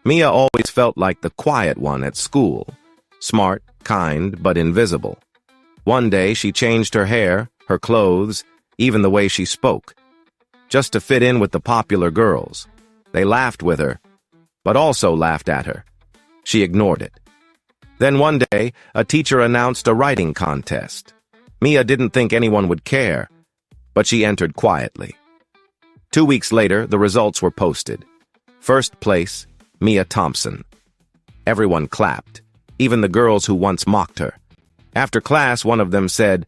Mia always felt like the quiet one at school, smart, kind, but invisible. One day, she changed her hair, her clothes, even the way she spoke, just to fit in with the popular girls. They laughed with her, but also laughed at her. She ignored it. Then one day, a teacher announced a writing contest. Mia didn't think anyone would care, but she entered quietly. 2 weeks later, the results were posted. First place, Mia Thompson. Everyone clapped, even the girls who once mocked her. After class, one of them said,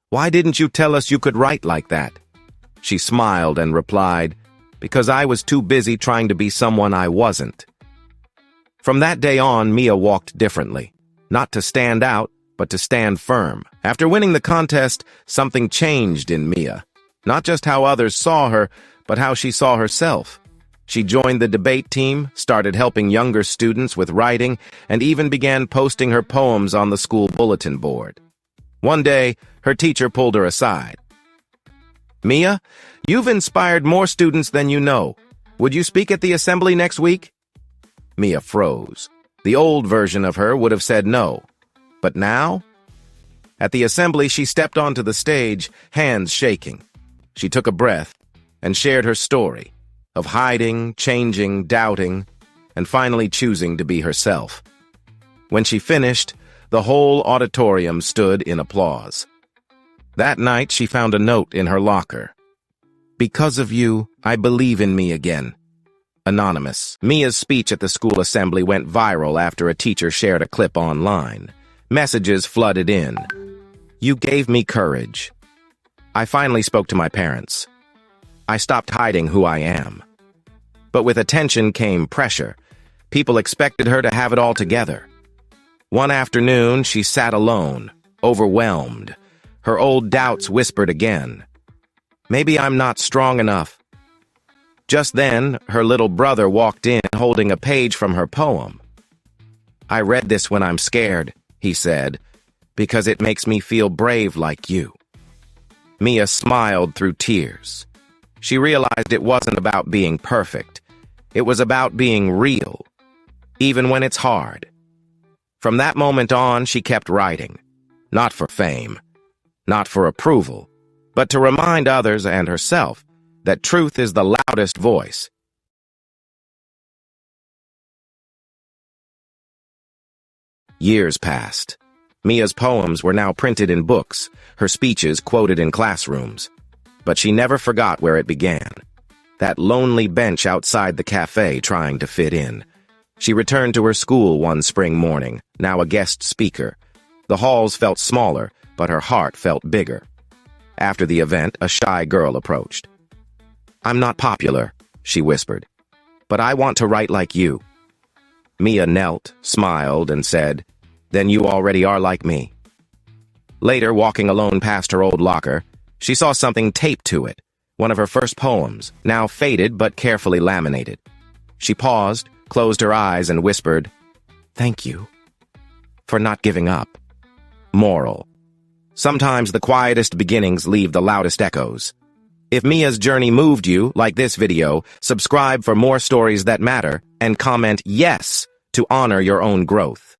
"Why didn't you tell us you could write like that?" She smiled and replied, "Because I was too busy trying to be someone I wasn't." From that day on, Mia walked differently. Not to stand out, but to stand firm. After winning the contest, something changed in Mia. Not just how others saw her, but how she saw herself. She joined the debate team, started helping younger students with writing, and even began posting her poems on the school bulletin board. One day, her teacher pulled her aside. "Mia, you've inspired more students than you know. Would you speak at the assembly next week?" Mia froze. The old version of her would have said no. But now? At the assembly, she stepped onto the stage, hands shaking. She took a breath and shared her story of hiding, changing, doubting, and finally choosing to be herself. When she finished, the whole auditorium stood in applause. That night, she found a note in her locker. "Because of you, I believe in me again." Anonymous. Mia's speech at the school assembly went viral after a teacher shared a clip online. Messages flooded in. "You gave me courage." "I finally spoke to my parents." "I stopped hiding who I am." But with attention came pressure. People expected her to have it all together. One afternoon, she sat alone, overwhelmed. Her old doubts whispered again. "Maybe I'm not strong enough." Just then, her little brother walked in holding a page from her poem. "I read this when I'm scared," he said, "because it makes me feel brave like you." Mia smiled through tears. She realized it wasn't about being perfect. It was about being real, even when it's hard. From that moment on, she kept writing. Not for fame, not for approval, but to remind others and herself that truth is the loudest voice. Years passed. Mia's poems were now printed in books, her speeches quoted in classrooms. But she never forgot where it began. That lonely bench outside the cafe trying to fit in. She returned to her school one spring morning, now a guest speaker. The halls felt smaller, but her heart felt bigger. After the event, a shy girl approached. "I'm not popular," she whispered, "but I want to write like you." Mia knelt, smiled, and said, "Then you already are like me." Later, walking alone past her old locker, she saw something taped to it, one of her first poems, now faded but carefully laminated. She paused, closed her eyes, and whispered, "Thank you for not giving up." Moral: sometimes the quietest beginnings leave the loudest echoes. If Mia's journey moved you, like this video, subscribe for more stories that matter, and comment yes to honor your own growth.